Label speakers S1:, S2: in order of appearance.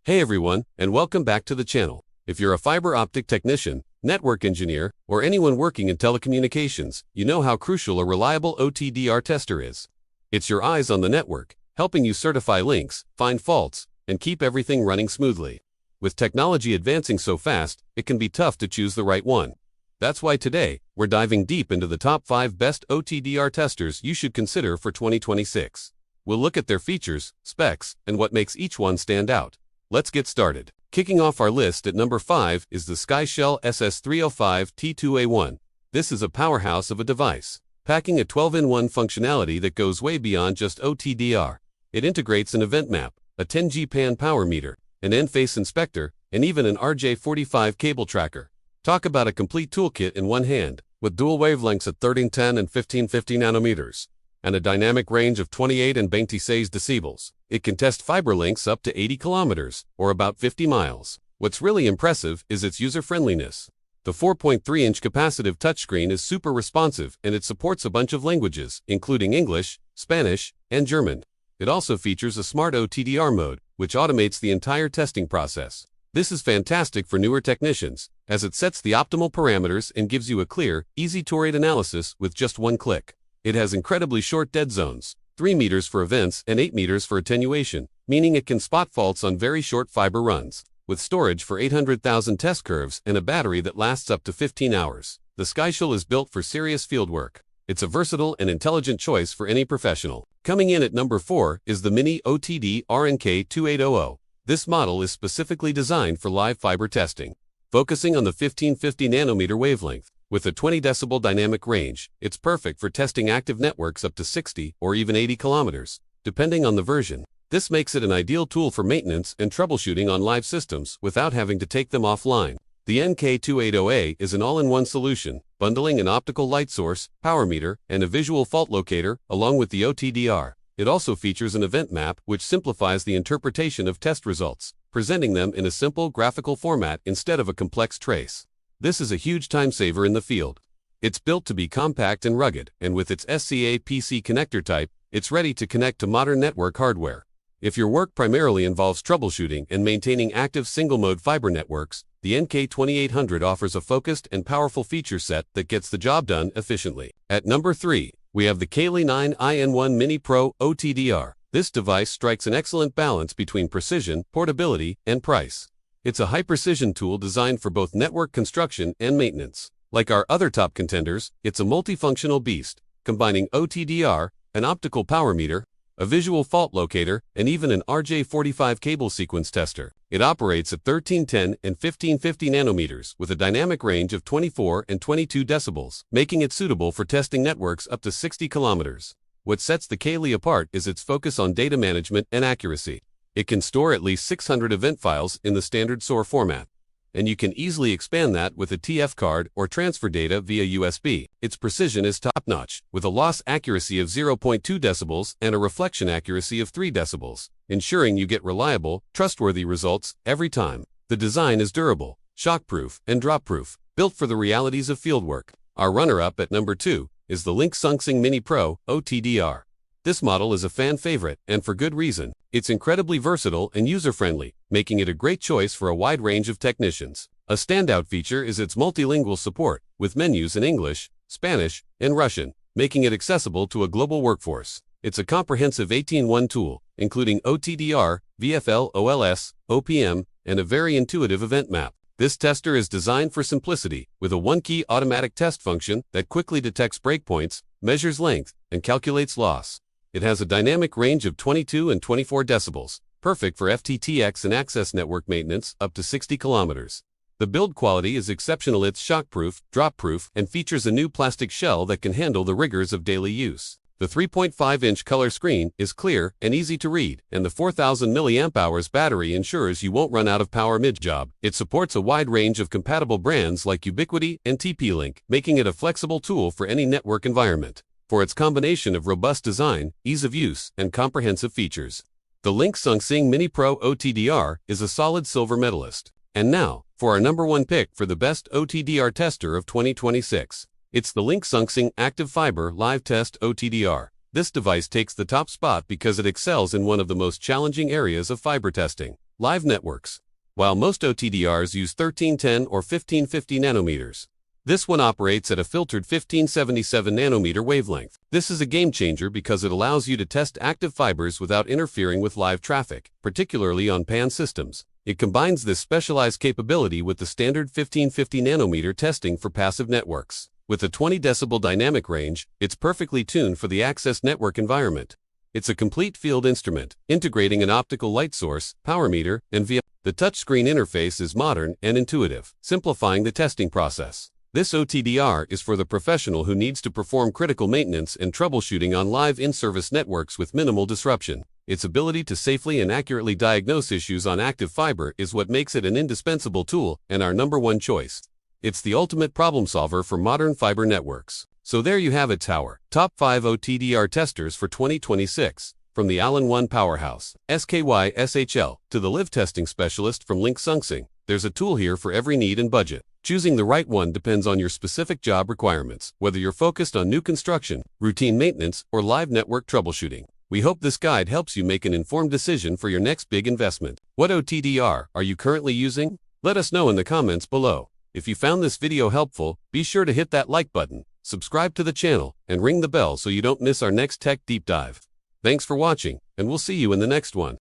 S1: Hey everyone, and welcome back to the channel. If you're a fiber optic technician, network engineer, or anyone working in telecommunications, you know how crucial a reliable OTDR tester is. It's your eyes on the network, helping you certify links, find faults, and keep everything running smoothly. With technology advancing so fast, it can be tough to choose the right one. That's why today, we're diving deep into the top 5 best OTDR testers you should consider for 2026. We'll look at their features, specs, and what makes each one stand out. Let's get started. Kicking off our list at number 5 is the SkyShell SS305T2A1. This is a powerhouse of a device, packing a 12-in-1 functionality that goes way beyond just OTDR. It integrates an event map, a 10G PAN power meter, an end-face inspector, and even an RJ45 cable tracker. Talk about a complete toolkit in one hand, with dual wavelengths at 1310 and 1550 nanometers, and a dynamic range of 28 and 26 decibels. It can test fiber links up to 80 kilometers, or about 50 miles. What's really impressive is its user-friendliness. The 4.3-inch capacitive touchscreen is super responsive, and it supports a bunch of languages, including English, Spanish, and German. It also features a smart OTDR mode, which automates the entire testing process. This is fantastic for newer technicians, as it sets the optimal parameters and gives you a clear, easy-to-read analysis with just one click. It has incredibly short dead zones, 3 meters for events and 8 meters for attenuation, meaning it can spot faults on very short fiber runs. With storage for 800,000 test curves and a battery that lasts up to 15 hours, the SkyShell is built for serious fieldwork. It's a versatile and intelligent choice for any professional. Coming in at number 4 is the Mini OTDR NK2800. This model is specifically designed for live fiber testing, focusing on the 1550 nanometer wavelength. With a 20 decibel dynamic range, it's perfect for testing active networks up to 60 or even 80 kilometers, depending on the version. This makes it an ideal tool for maintenance and troubleshooting on live systems without having to take them offline. The NK2800A is an all-in-one solution, bundling an optical light source, power meter, and a visual fault locator, along with the OTDR. It also features an event map which simplifies the interpretation of test results, presenting them in a simple graphical format instead of a complex trace. This is a huge time saver in the field. It's built to be compact and rugged, and with its SCA-PC connector type, it's ready to connect to modern network hardware. If your work primarily involves troubleshooting and maintaining active single-mode fiber networks, the NK2800 offers a focused and powerful feature set that gets the job done efficiently. At number 3, we have the Kali9IN1 Mini Pro OTDR. This device strikes an excellent balance between precision, portability, and price. It's a high-precision tool designed for both network construction and maintenance. Like our other top contenders, it's a multifunctional beast, combining OTDR, an optical power meter, a visual fault locator, and even an RJ45 cable sequence tester. It operates at 1310 and 1550 nanometers with a dynamic range of 24 and 22 decibels, making it suitable for testing networks up to 60 kilometers. What sets the Kali apart is its focus on data management and accuracy. It can store at least 600 event files in the standard SOAR format, and you can easily expand that with a TF card or transfer data via USB. Its precision is top-notch, with a loss accuracy of 0.2 decibels and a reflection accuracy of 3 decibels, ensuring you get reliable, trustworthy results every time. The design is durable, shockproof, and drop-proof, built for the realities of fieldwork. Our runner-up at number 2 is the Samsung Mini Pro OTDR. This model is a fan favorite, and for good reason. It's incredibly versatile and user-friendly, making it a great choice for a wide range of technicians. A standout feature is its multilingual support, with menus in English, Spanish, and Russian, making it accessible to a global workforce. It's a comprehensive 18-in-1 tool, including OTDR, VFL OLS, OPM, and a very intuitive event map. This tester is designed for simplicity, with a one-key automatic test function that quickly detects breakpoints, measures length, and calculates loss. It has a dynamic range of 22 and 24 decibels, perfect for FTTX and access network maintenance up to 60 kilometers. The build quality is exceptional. It's shockproof, drop-proof, and features a new plastic shell that can handle the rigors of daily use. The 3.5-inch color screen is clear and easy to read, and the 4,000 mAh battery ensures you won't run out of power mid-job. It supports a wide range of compatible brands like Ubiquiti and TP-Link, making it a flexible tool for any network environment. For its combination of robust design, ease of use, and comprehensive features, the Samsung Mini Pro OTDR is a solid silver medalist. And now, for our number 1 pick for the best OTDR tester of 2026. It's the Samsung Active Fiber Live Test OTDR. This device takes the top spot because it excels in one of the most challenging areas of fiber testing. Live networks. While most OTDRs use 1310 or 1550 nanometers, this one operates at a filtered 1577 nanometer wavelength. This is a game changer because it allows you to test active fibers without interfering with live traffic, particularly on PAN systems. It combines this specialized capability with the standard 1550 nanometer testing for passive networks. With a 20 decibel dynamic range, it's perfectly tuned for the access network environment. It's a complete field instrument, integrating an optical light source, power meter, and via. The touchscreen interface is modern and intuitive, simplifying the testing process. This OTDR is for the professional who needs to perform critical maintenance and troubleshooting on live in-service networks with minimal disruption. Its ability to safely and accurately diagnose issues on active fiber is what makes it an indispensable tool and our #1 choice. It's the ultimate problem solver for modern fiber networks. So there you have it, Tower. Top 5 OTDR testers for 2026. From the All-in-One Powerhouse, SKY/SHL, to the live testing specialist from Link Sungsing, there's a tool here for every need and budget. Choosing the right one depends on your specific job requirements, whether you're focused on new construction, routine maintenance, or live network troubleshooting. We hope this guide helps you make an informed decision for your next big investment. What OTDR are you currently using? Let us know in the comments below. If you found this video helpful, be sure to hit that like button, subscribe to the channel, and ring the bell so you don't miss our next tech deep dive. Thanks for watching, and we'll see you in the next one.